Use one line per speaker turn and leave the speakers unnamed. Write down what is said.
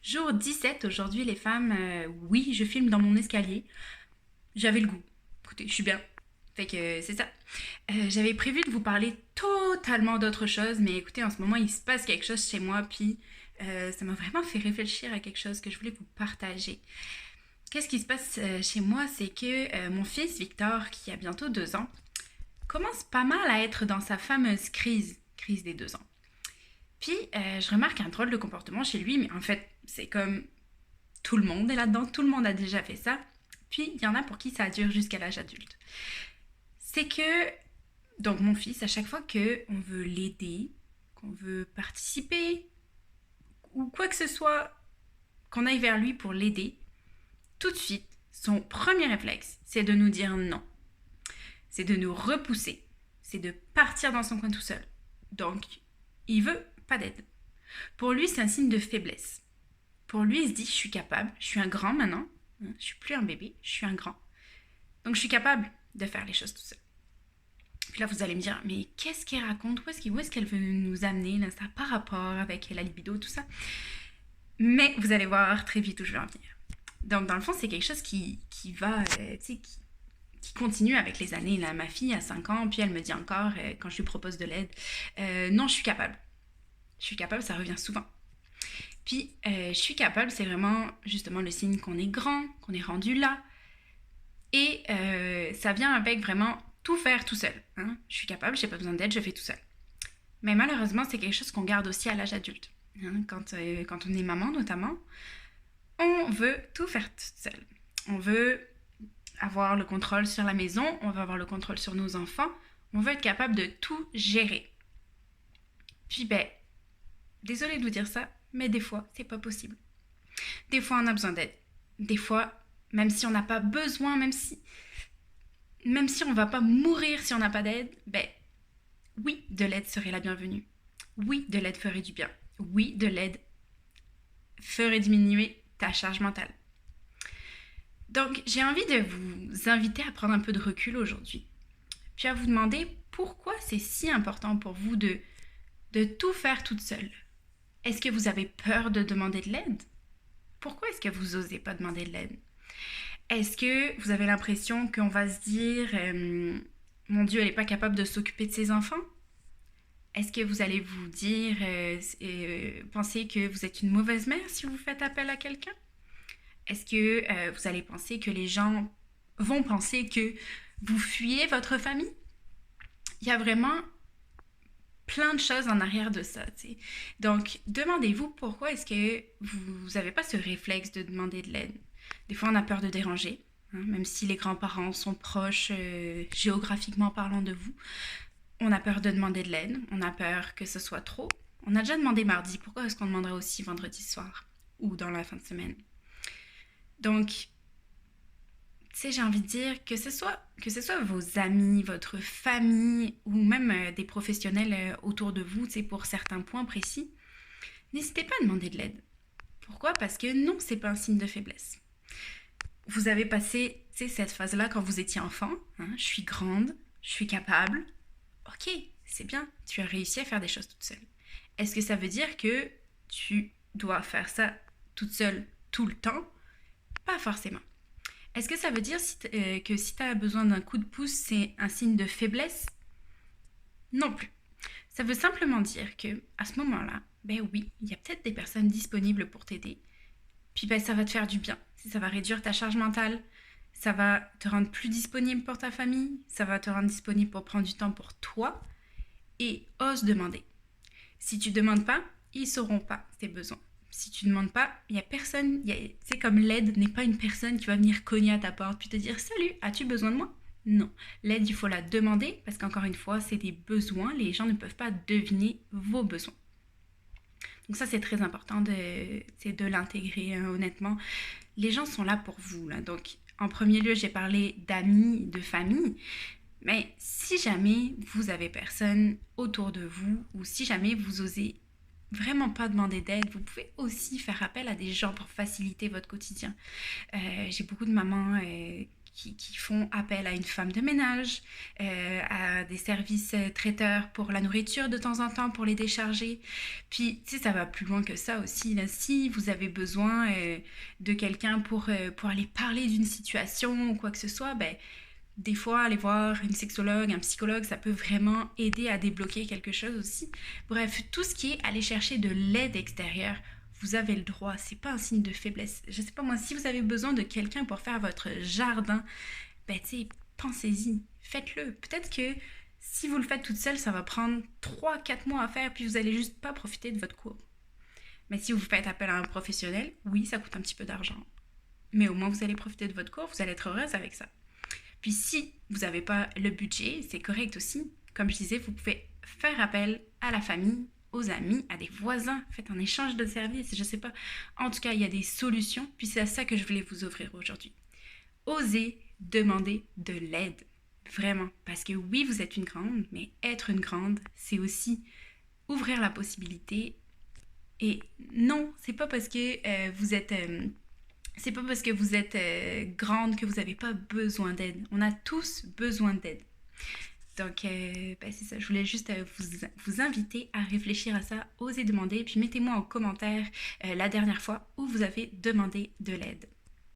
Jour 17, aujourd'hui les femmes, oui, je filme dans mon escalier. J'avais le goût. Écoutez, je suis bien. Fait que c'est ça. J'avais prévu de vous parler totalement d'autre chose, mais écoutez, en ce moment il se passe quelque chose chez moi, puis ça m'a vraiment fait réfléchir à quelque chose que je voulais vous partager. Qu'est-ce qui se passe chez moi, c'est que mon fils Victor, qui a bientôt 2 ans, commence pas mal à être dans sa fameuse crise des 2 ans. Puis je remarque un drôle de comportement chez lui, mais en fait c'est comme tout le monde est là-dedans, tout le monde a déjà fait ça. Puis il y en a pour qui ça dure jusqu'à l'âge adulte. C'est que, donc mon fils, à chaque fois qu'on veut l'aider, qu'on veut participer, ou quoi que ce soit, qu'on aille vers lui pour l'aider, tout de suite, son premier réflexe, c'est de nous dire non. C'est de nous repousser. C'est de partir dans son coin tout seul. Donc, il veut pas d'aide. Pour lui, c'est un signe de faiblesse. Pour lui, il se dit, je suis capable, je suis un grand maintenant, je suis plus un bébé, je suis un grand. Donc je suis capable de faire les choses tout seul. Puis là, vous allez me dire, mais qu'est-ce qu'elle raconte? Où est-ce qu'elle veut nous amener? Là, ça n'a pas rapport avec la libido, tout ça. Mais vous allez voir très vite où je vais en venir. Donc dans le fond, c'est quelque chose qui va, qui continue avec les années. Là, ma fille a 5 ans, puis elle me dit encore, quand je lui propose de l'aide, non, je suis capable. Je suis capable, ça revient souvent. Puis, je suis capable, c'est vraiment justement le signe qu'on est grand, qu'on est rendu là. Et ça vient avec vraiment tout faire tout seul. Hein. Je suis capable, j'ai pas besoin d'aide, je fais tout seul. Mais malheureusement, c'est quelque chose qu'on garde aussi à l'âge adulte. Hein. Quand on est maman notamment, on veut tout faire toute seule. On veut avoir le contrôle sur la maison, on veut avoir le contrôle sur nos enfants, on veut être capable de tout gérer. Puis ben, désolée de vous dire ça, mais des fois, c'est pas possible. Des fois, on a besoin d'aide. Des fois, même si on n'a pas besoin, même si on va pas mourir si on n'a pas d'aide, ben oui, de l'aide serait la bienvenue. Oui, de l'aide ferait du bien. Oui, de l'aide ferait diminuer ta charge mentale. Donc, j'ai envie de vous inviter à prendre un peu de recul aujourd'hui. Puis à vous demander pourquoi c'est si important pour vous de tout faire toute seule. Est-ce que vous avez peur de demander de l'aide? Pourquoi est-ce que vous n'osez pas demander de l'aide? Est-ce que vous avez l'impression qu'on va se dire mon Dieu, elle n'est pas capable de s'occuper de ses enfants? Est-ce que vous allez vous dire, penser que vous êtes une mauvaise mère si vous faites appel à quelqu'un? Est-ce que vous allez penser que les gens vont penser que vous fuyez votre famille? Il y a vraiment plein de choses en arrière de ça. T'sais. Donc, demandez-vous pourquoi est-ce que vous n'avez pas ce réflexe de demander de l'aide. Des fois, on a peur de déranger, hein, même si les grands-parents sont proches géographiquement parlant de vous. On a peur de demander de l'aide, on a peur que ce soit trop. On a déjà demandé mardi, pourquoi est-ce qu'on demanderait aussi vendredi soir ou dans la fin de semaine? Donc, tu sais, j'ai envie de dire que ce soit vos amis, votre famille ou même des professionnels autour de vous, tu sais, pour certains points précis, n'hésitez pas à demander de l'aide. Pourquoi? Parce que non, c'est pas un signe de faiblesse. Vous avez passé, tu sais, cette phase-là quand vous étiez enfant. Hein, je suis grande, je suis capable. Ok, c'est bien, tu as réussi à faire des choses toute seule. Est-ce que ça veut dire que tu dois faire ça toute seule tout le temps? Pas forcément. Est-ce que ça veut dire que si tu as besoin d'un coup de pouce, c'est un signe de faiblesse? Non plus. Ça veut simplement dire que à ce moment-là, ben oui, il y a peut-être des personnes disponibles pour t'aider. Puis ben ça va te faire du bien. Ça va réduire ta charge mentale, ça va te rendre plus disponible pour ta famille, ça va te rendre disponible pour prendre du temps pour toi et ose demander. Si tu ne demandes pas, ils ne sauront pas tes besoins. Si tu ne demandes pas, il n'y a personne, c'est comme l'aide n'est pas une personne qui va venir cogner à ta porte puis te dire salut, as-tu besoin de moi? Non, l'aide il faut la demander parce qu'encore une fois c'est des besoins, les gens ne peuvent pas deviner vos besoins. Donc ça c'est très important de l'intégrer honnêtement. Les gens sont là pour vous là. Donc en premier lieu j'ai parlé d'amis, de famille. Mais si jamais vous avez personne autour de vous ou si jamais vous osez vraiment pas demander d'aide, vous pouvez aussi faire appel à des gens pour faciliter votre quotidien. J'ai beaucoup de mamans qui font appel à une femme de ménage, à des services traiteurs pour la nourriture de temps en temps pour les décharger. Puis, tu sais, ça va plus loin que ça aussi. Là. Si vous avez besoin de quelqu'un pour aller parler d'une situation ou quoi que ce soit, ben, des fois, aller voir une sexologue, un psychologue, ça peut vraiment aider à débloquer quelque chose aussi. Bref, tout ce qui est aller chercher de l'aide extérieure, vous avez le droit, c'est pas un signe de faiblesse. Je sais pas moi, si vous avez besoin de quelqu'un pour faire votre jardin, ben tu sais, pensez-y, faites-le. Peut-être que si vous le faites toute seule, ça va prendre 3 4 mois à faire, puis vous allez juste pas profiter de votre cours. Mais si vous faites appel à un professionnel, oui, ça coûte un petit peu d'argent. Mais au moins, vous allez profiter de votre cours, vous allez être heureuse avec ça. Puis si vous n'avez pas le budget, c'est correct aussi. Comme je disais, vous pouvez faire appel à la famille, aux amis, à des voisins. Faites un échange de services, je sais pas. En tout cas, il y a des solutions. Puis c'est à ça que je voulais vous offrir aujourd'hui. Osez demander de l'aide. Vraiment. Parce que oui, vous êtes une grande, mais être une grande, c'est aussi ouvrir la possibilité. Et non, c'est pas parce que vous êtes grande que vous n'avez pas besoin d'aide. On a tous besoin d'aide. Donc, ben c'est ça. Je voulais juste vous inviter à réfléchir à ça, oser demander. Puis mettez-moi en commentaire la dernière fois où vous avez demandé de l'aide.